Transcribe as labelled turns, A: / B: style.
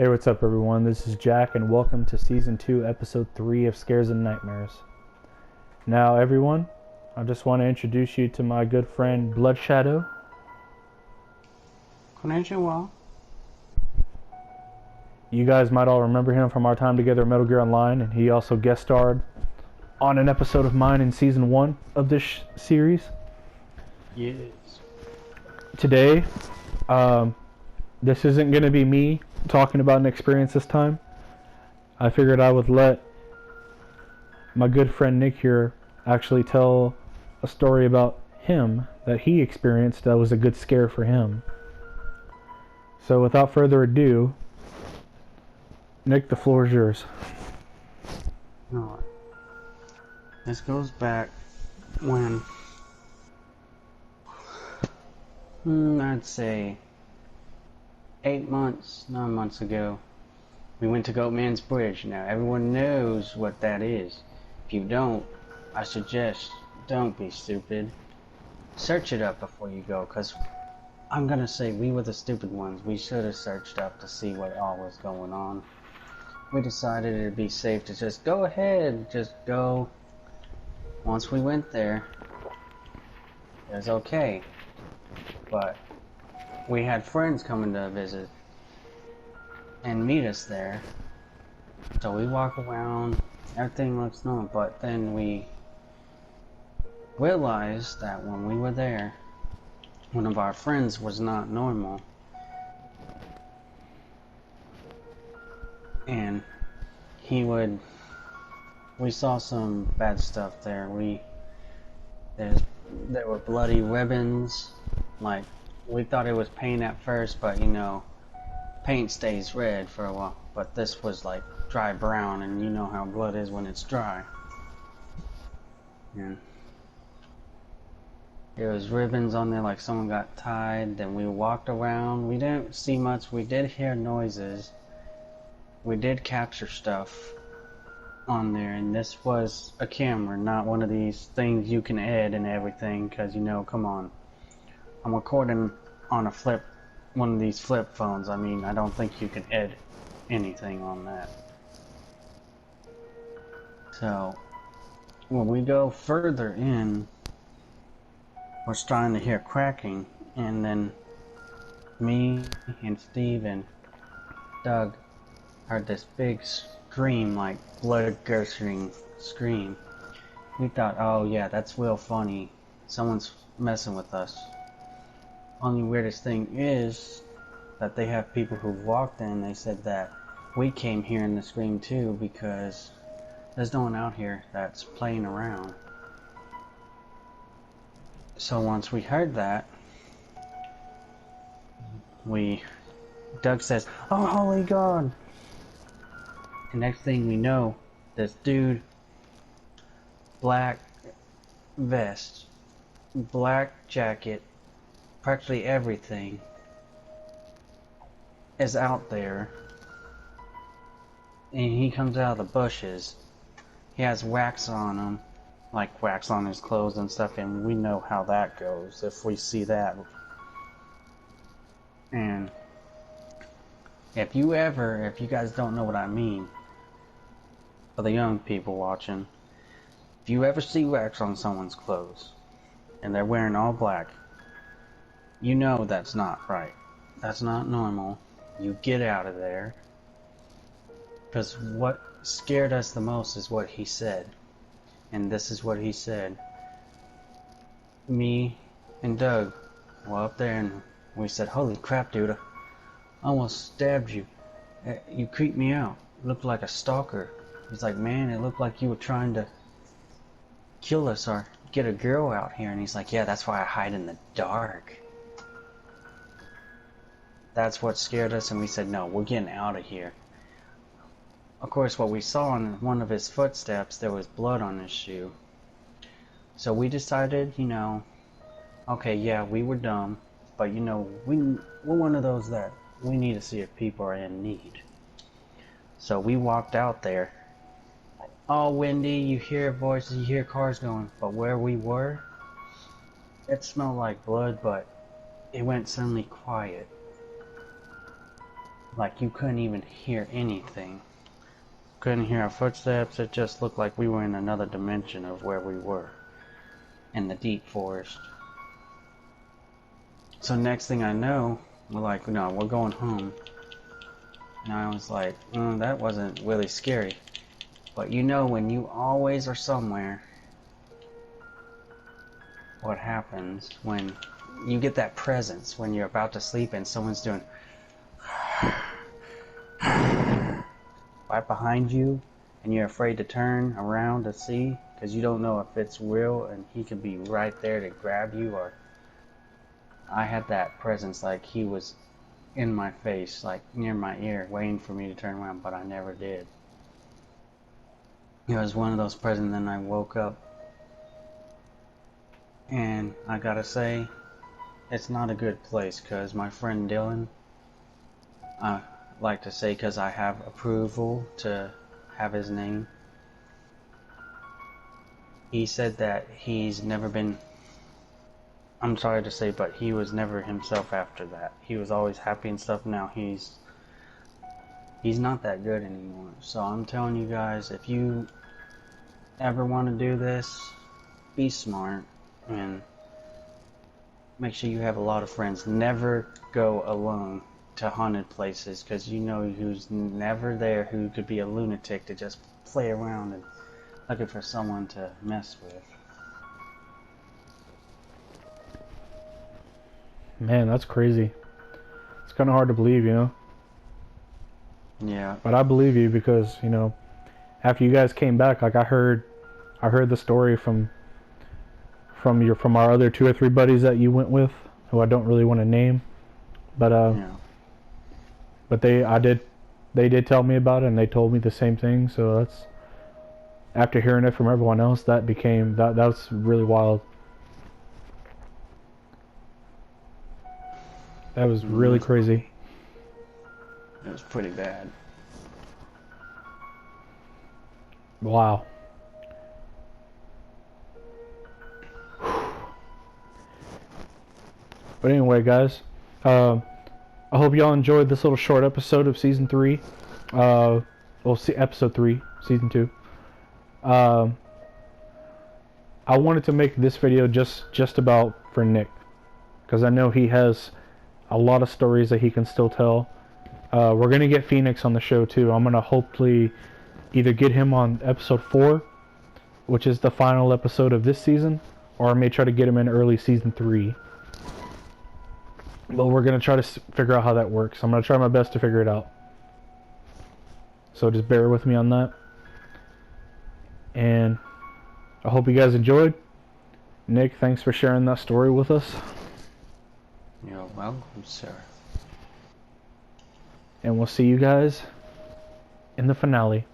A: Hey, what's up, everyone? This is Jack, and welcome to Season 2, Episode 3 of Scares and Nightmares. Now, everyone, I just want to introduce you to my good friend, Blood Shadow.
B: Konnichiwa.
A: You guys might all remember him from our time together at Metal Gear Online, and he also guest starred on an episode of mine in Season 1 of this series.
B: Yes.
A: Today, this isn't going to be me talking about an experience this time. I figured I would let my good friend Nick here actually tell a story about him that he experienced that was a good scare for him. So without further ado, Nick, the floor is yours.
B: Alright. This goes back when I'd say 9 months ago, we went to Goatman's Bridge. Now everyone knows what that is. If you don't, I suggest don't be stupid. Search it up before you go, because I'm gonna say we were the stupid ones. We should have searched up to see what all was going on. We decided it'd be safe to just go ahead, just go. Once we went there, it was okay. But we had friends coming to visit and meet us there. So we walk around, everything looks normal, but then we realized that when we were there, one of our friends was not normal. And we saw some bad stuff there. There were bloody ribbons, like, we thought it was paint at first, but you know, paint stays red for a while. But this was like dry brown, and you know how blood is when it's dry. And there was ribbons on there, like someone got tied. Then we walked around. We didn't see much. We did hear noises. We did capture stuff on there, and this was a camera, not one of these things you can edit and everything, because you know, come on. I'm recording on one of these flip phones. I mean, I don't think you can edit anything on that. So, when we go further in, we're starting to hear cracking, and then me and Steve and Doug heard this big scream, like blood-gushing scream. We thought, oh yeah, that's real funny. Someone's messing with us. Only weirdest thing is that they have people who walked in. They said that we came hearing the scream too, because there's no one out here that's playing around. So once we heard that, Doug says, "Oh, holy God!" And next thing we know, this dude, black vest, black jacket, practically everything is out there, and he comes out of the bushes. He has wax on him, like wax on his clothes and stuff, and we know how that goes if we see that. And if you guys don't know what I mean, for the young people watching, if you ever see wax on someone's clothes and they're wearing all black, you know that's not right. That's not normal. You get out of there. Because what scared us the most is what he said. And this is what he said. Me and Doug were up there and we said, "Holy crap, dude. I almost stabbed you. You creeped me out. Looked like a stalker." He's like, "Man, it looked like you were trying to kill us or get a girl out here." And he's like, "Yeah, that's why I hide in the dark." That's what scared us, and we said, "No, we're getting out of here." Of course, what we saw on one of his footsteps, there was blood on his shoe. So we decided, you know, okay, yeah, we were dumb, but you know, we're one of those that we need to see if people are in need. So we walked out there. All windy, you hear voices, you hear cars going, but where we were, it smelled like blood, but it went suddenly quiet. like you couldn't even hear anything. Couldn't hear our footsteps. It just looked like we were in another dimension of where we were, in the deep forest. So next thing I know, we're like, no, we're going home. And I was like, that wasn't really scary. But you know, when you always are somewhere, what happens when you get that presence when you're about to sleep and someone's doing right behind you, and you're afraid to turn around to see because you don't know if it's real and he could be right there to grab you. Or I had that presence, like he was in my face, like near my ear, waiting for me to turn around, but I never did. It was one of those presents. Then I woke up, and I gotta say, it's not a good place, because my friend Dylan, I like to say, because I have approval to have his name, he said that he's never been, I'm sorry to say, but he was never himself after that. He was always happy and stuff. Now he's not that good anymore. So I'm telling you guys, if you ever want to do this, be smart and make sure you have a lot of friends. Never go alone to haunted places, because you know who's never there, who could be a lunatic to just play around and looking for someone to mess with.
A: Man, that's crazy. It's kind of hard to believe, you know?
B: Yeah.
A: But I believe you because, you know, after you guys came back, like I heard the story from our other 2 or 3 buddies that you went with, who I don't really want to name. But
B: Yeah.
A: but they did tell me about it, and they told me the same thing. So that's, after hearing it from everyone else, that was really wild. That was really crazy.
B: It was pretty bad.
A: Wow. But anyway, guys, I hope y'all enjoyed this little short episode of season 3. Episode 3, season 2. I wanted to make this video just about for Nick, because I know he has a lot of stories that he can still tell. We're gonna get Phoenix on the show too. I'm gonna hopefully either get him on episode 4, which is the final episode of this season, or I may try to get him in early season 3. But we're gonna try to figure out how that works. I'm gonna try my best to figure it out. So just bear with me on that. And I hope you guys enjoyed. Nick, thanks for sharing that story with us.
B: You're welcome, sir.
A: And we'll see you guys in the finale.